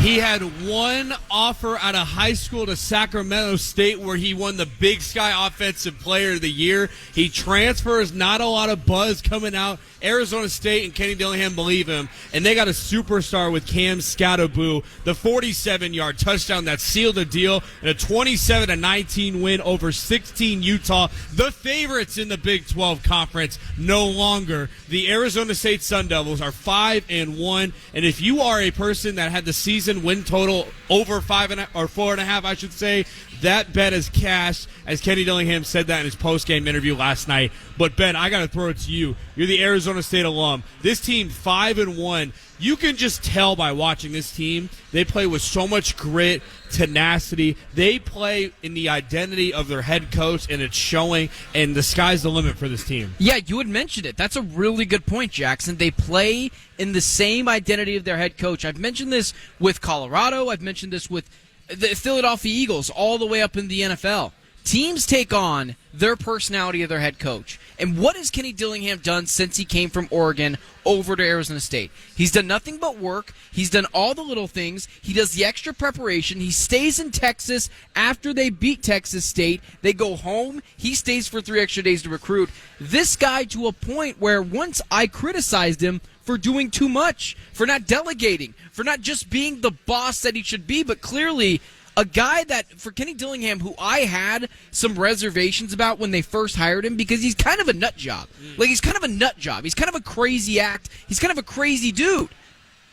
He had one offer out of high school to Sacramento State where he won the Big Sky Offensive Player of the Year. He transfers, not a lot of buzz coming out. Arizona State and Kenny Dillingham believe him, and they got a superstar with Cam Skattebo, the 47-yard touchdown that sealed the deal, and a 27-19 win over 16 Utah, the favorites in the Big 12 Conference. No longer. The Arizona State Sun Devils are 5-1, and if you are a person that had the season win total over 4.5, I should say, that bet is cashed, as Kenny Dillingham said that in his post-game interview last night. But, Ben, I got to throw it to you. You're the Arizona State alum. This team, 5-1, you can just tell by watching this team, they play with so much grit, tenacity. They play in the identity of their head coach, and it's showing, and the sky's the limit for this team. Yeah, you had mentioned it. That's a really good point, Jackson. They play in the same identity of their head coach. I've mentioned this with Colorado. I've mentioned this with the Philadelphia Eagles all the way up in the NFL. Teams take on their personality of their head coach. And what has Kenny Dillingham done since he came from Oregon over to Arizona State? He's done nothing but work. He's done all the little things. He does the extra preparation. He stays in Texas after they beat Texas State. They go home. He stays for 3 extra days to recruit. This guy to a point where once I criticized him for doing too much, for not delegating, for not just being the boss that he should be, but clearly a guy that, for Kenny Dillingham, who I had some reservations about when they first hired him, because he's kind of a nut job. Like, he's kind of a nut job. He's kind of a crazy act. He's kind of a crazy dude.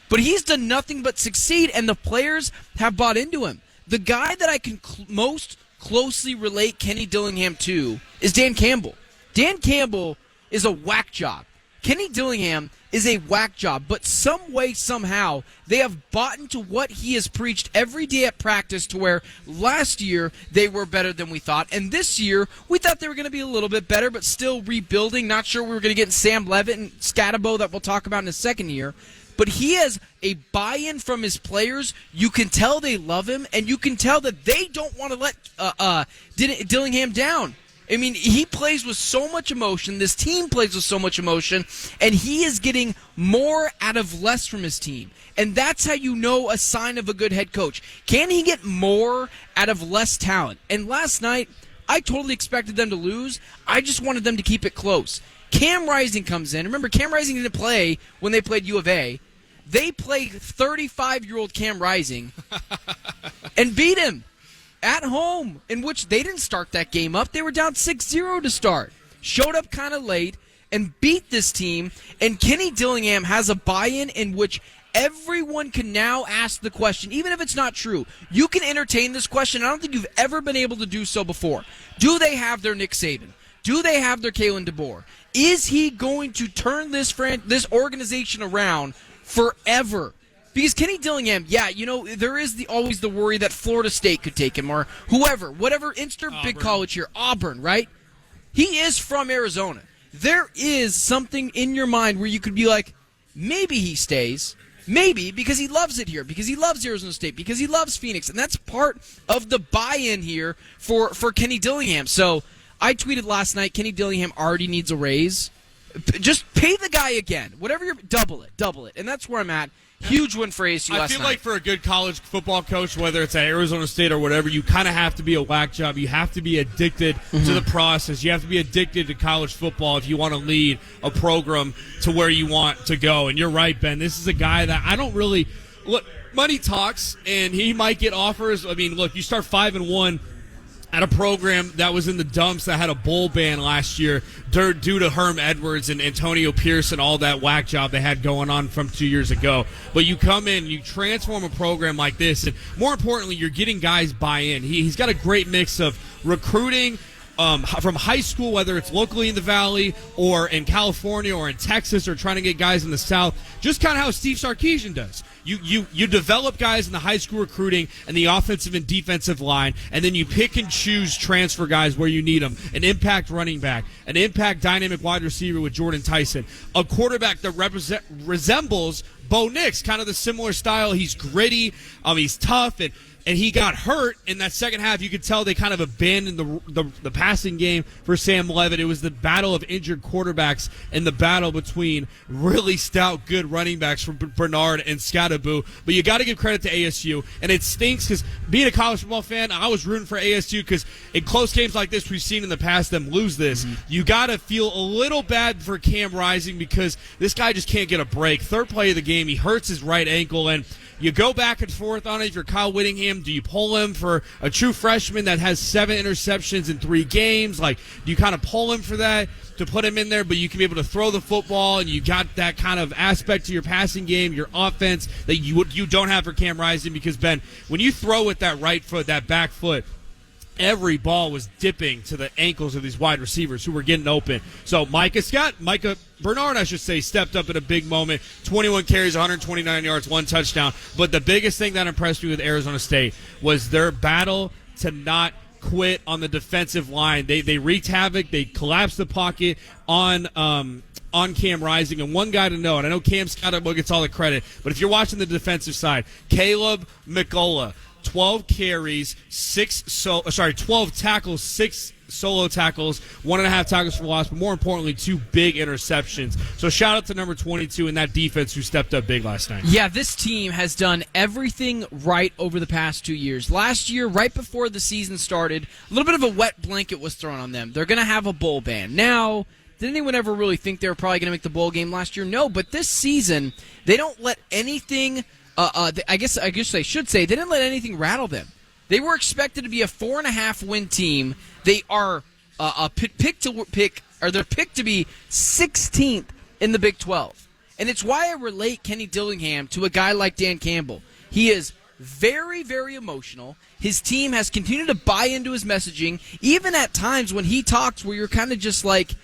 But he's done nothing but succeed, and the players have bought into him. The guy that I can most closely relate Kenny Dillingham to is Dan Campbell. Dan Campbell is a whack job. Kenny Dillingham is a whack job, but some way, somehow, they have bought into what he has preached every day at practice, to where last year they were better than we thought, and this year we thought they were going to be a little bit better, but still rebuilding. Not sure we were going to get Sam Levitt and Skattebo that we'll talk about in the second year. But he has a buy-in from his players. You can tell they love him, and you can tell that they don't want to let Dillingham down. I mean, he plays with so much emotion. This team plays with so much emotion, and he is getting more out of less from his team. And that's how you know a sign of a good head coach. Can he get more out of less talent? And last night, I totally expected them to lose. I just wanted them to keep it close. Cam Rising comes in. Remember, Cam Rising didn't play when they played U of A. They played 35-year-old Cam Rising and beat him at home, in which they didn't start that game up. They were down 6-0 to start. Showed up kind of late and beat this team. And Kenny Dillingham has a buy-in in which everyone can now ask the question, even if it's not true. You can entertain this question. I don't think you've ever been able to do so before. Do they have their Nick Saban? Do they have their Kalen DeBoer? Is he going to turn this organization around forever? Because Kenny Dillingham, yeah, you know, there is always the worry that Florida State could take him, or whoever, whatever big college here, Auburn, right? He is from Arizona. There is something in your mind where you could be like, maybe he stays, maybe, because he loves it here, because he loves Arizona State, because he loves Phoenix, and that's part of the buy-in here for Kenny Dillingham. So I tweeted last night, Kenny Dillingham already needs a raise. Just pay the guy again. Whatever double it. And that's where I'm at. Huge win for ASU last night. I feel like for a good college football coach, whether it's at Arizona State or whatever, you kind of have to be a whack job. You have to be addicted to the process. You have to be addicted to college football if you want to lead a program to where you want to go. And you're right, Ben. This is a guy that I don't really – look, money talks, and he might get offers. I mean, look, you start 5-1 at a program that was in the dumps that had a bowl ban last year due to Herm Edwards and Antonio Pierce and all that whack job they had going on from 2 years ago. But you come in, you transform a program like this, and more importantly, you're getting guys buy in. He's got a great mix of recruiting from high school, whether it's locally in the Valley or in California or in Texas, or trying to get guys in the South, just kind of how Steve Sarkisian does. You develop guys in the high school recruiting and the offensive and defensive line, and then you pick and choose transfer guys where you need them. An impact running back, an impact dynamic wide receiver with Jordan Tyson, a quarterback that resembles Bo Nix, kind of the similar style. He's gritty, he's tough, and he got hurt in that second half. You could tell they kind of abandoned the passing game for Sam Levitt. It was the battle of injured quarterbacks and the battle between really stout, good running backs from Bernard and Skattebo. But you got to give credit to ASU, and it stinks because being a college football fan, I was rooting for ASU because in close games like this, we've seen in the past them lose this. Mm-hmm. You got to feel a little bad for Cam Rising because this guy just can't get a break. Third play of the game, he hurts his right ankle, and you go back and forth on it. If you're Kyle Whittingham, do you pull him for a true freshman that has 7 interceptions in 3 games? Like, do you kind of pull him for that to put him in there, but you can be able to throw the football and you got that kind of aspect to your passing game, your offense that you don't have for Cam Rising? Because, Ben, when you throw with that right foot, that back foot, every ball was dipping to the ankles of these wide receivers who were getting open. So Micah Bernard, I should say, stepped up in a big moment. 21 carries, 129 yards, 1 touchdown. But the biggest thing that impressed me with Arizona State was their battle to not quit on the defensive line. They wreaked havoc. They collapsed the pocket on Cam Rising. And one guy to know, and I know Cam Skattebo gets all the credit, but if you're watching the defensive side, Caleb McCullough, 12 carries, 12 tackles, 6 solo tackles, 1.5 tackles for loss, but more importantly, 2 big interceptions. So shout out to number 22 in that defense who stepped up big last night. Yeah, this team has done everything right over the past 2 years. Last year, right before the season started, a little bit of a wet blanket was thrown on them. They're going to have a bowl ban. Now, did anyone ever really think they were probably going to make the bowl game last year? No, but this season, they don't let anything... I guess they should say they didn't let anything rattle them. They were expected to be a 4.5 win team. They are picked to be 16th in the Big 12, and it's why I relate Kenny Dillingham to a guy like Dan Campbell. He is very, very emotional. His team has continued to buy into his messaging, even at times when he talks, where you're kind of just like,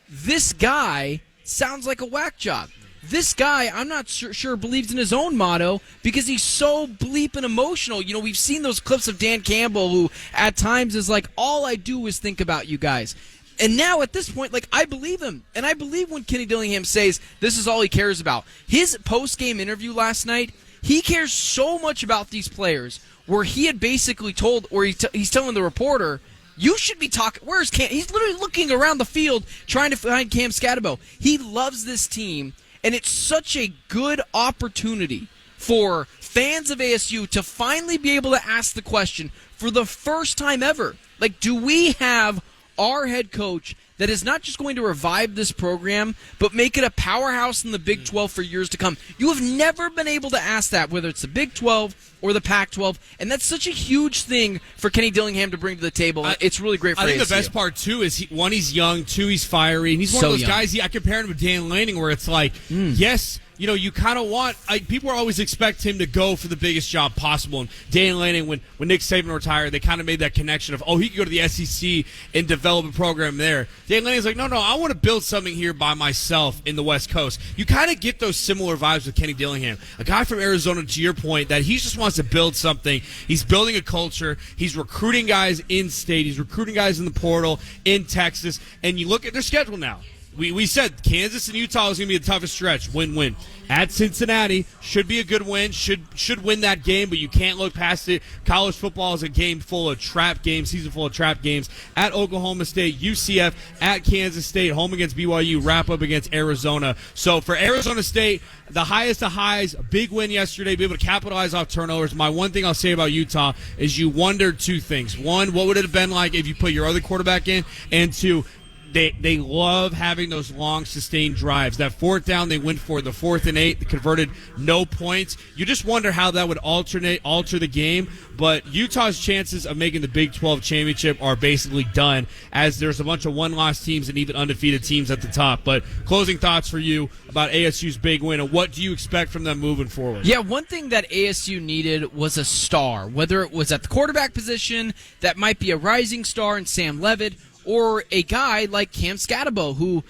this guy sounds like a whack job. This guy, I'm not sure believes in his own motto because he's so bleeping emotional. You know, we've seen those clips of Dan Campbell who at times is like, all I do is think about you guys. And now at this point, like, I believe him. And I believe when Kenny Dillingham says this is all he cares about. His post-game interview last night, he cares so much about these players where he had basically told, or he's telling the reporter, you should be talking. Where's Cam? He's literally looking around the field trying to find Cam Skattebo. He loves this team. And it's such a good opportunity for fans of ASU to finally be able to ask the question for the first time ever. Like, do we have our head coach that is not just going to revive this program, but make it a powerhouse in the Big 12 for years to come? You have never been able to ask that, whether it's the Big 12 or the Pac-12, and that's such a huge thing for Kenny Dillingham to bring to the table. It's really great for ASU. I think the best part, too, is he's young, 2, he's fiery, and he's one of those guys, I compare him to Dan Lanning, where it's like, yes, you know, you kind of want people always expect him to go for the biggest job possible. And Dan Lanning, when Nick Saban retired, they kind of made that connection of, he could go to the SEC and develop a program there. Dan Lanning's like, no, I want to build something here by myself in the West Coast. You kind of get those similar vibes with Kenny Dillingham, a guy from Arizona, to your point, that he just wants to build something. He's building a culture. He's recruiting guys in state. He's recruiting guys in the portal in Texas. And you look at their schedule now. We said Kansas and Utah is going to be the toughest stretch. Win-win. At Cincinnati, should be a good win. Should win that game, but you can't look past it. College football is a game full of trap games, season full of trap games. At Oklahoma State, UCF, at Kansas State, home against BYU, wrap up against Arizona. So for Arizona State, the highest of highs, a big win yesterday, be able to capitalize off turnovers. My one thing I'll say about Utah is you wonder 2 things. One, what would it have been like if you put your other quarterback in? And 2, They love having those long, sustained drives. That 4th down they went for, the 4th and 8, they converted no points. You just wonder how that would alter the game. But Utah's chances of making the Big 12 championship are basically done, as there's a bunch of one-loss teams and even undefeated teams at the top. But closing thoughts for you about ASU's big win, and what do you expect from them moving forward? Yeah, one thing that ASU needed was a star, whether it was at the quarterback position, that might be a rising star in Sam Levitt, or a guy like Cam Skattebo, who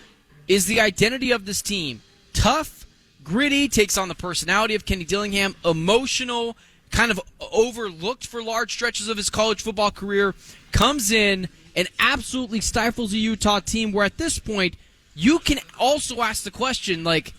is the identity of this team. Tough, gritty, takes on the personality of Kenny Dillingham, emotional, kind of overlooked for large stretches of his college football career, comes in and absolutely stifles a Utah team where at this point you can also ask the question, like,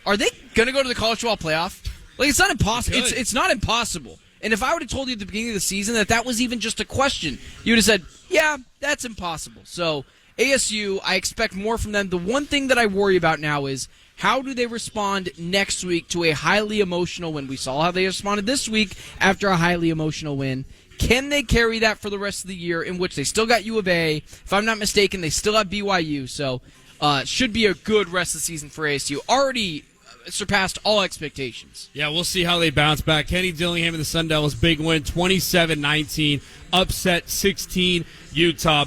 Are they going to go to the college football playoff? Like, it's not impossible. Good. It's not impossible. And if I would have told you at the beginning of the season that was even just a question, you would have said, yeah, that's impossible. So ASU, I expect more from them. The one thing that I worry about now is how do they respond next week to a highly emotional win? We saw how they responded this week after a highly emotional win. Can they carry that for the rest of the year, in which they still got U of A? If I'm not mistaken, they still have BYU. So should be a good rest of the season for ASU. Already surpassed all expectations. Yeah, we'll see how they bounce back. Kenny Dillingham and the Sun Devils, big win, 27-19, upset 16 Utah.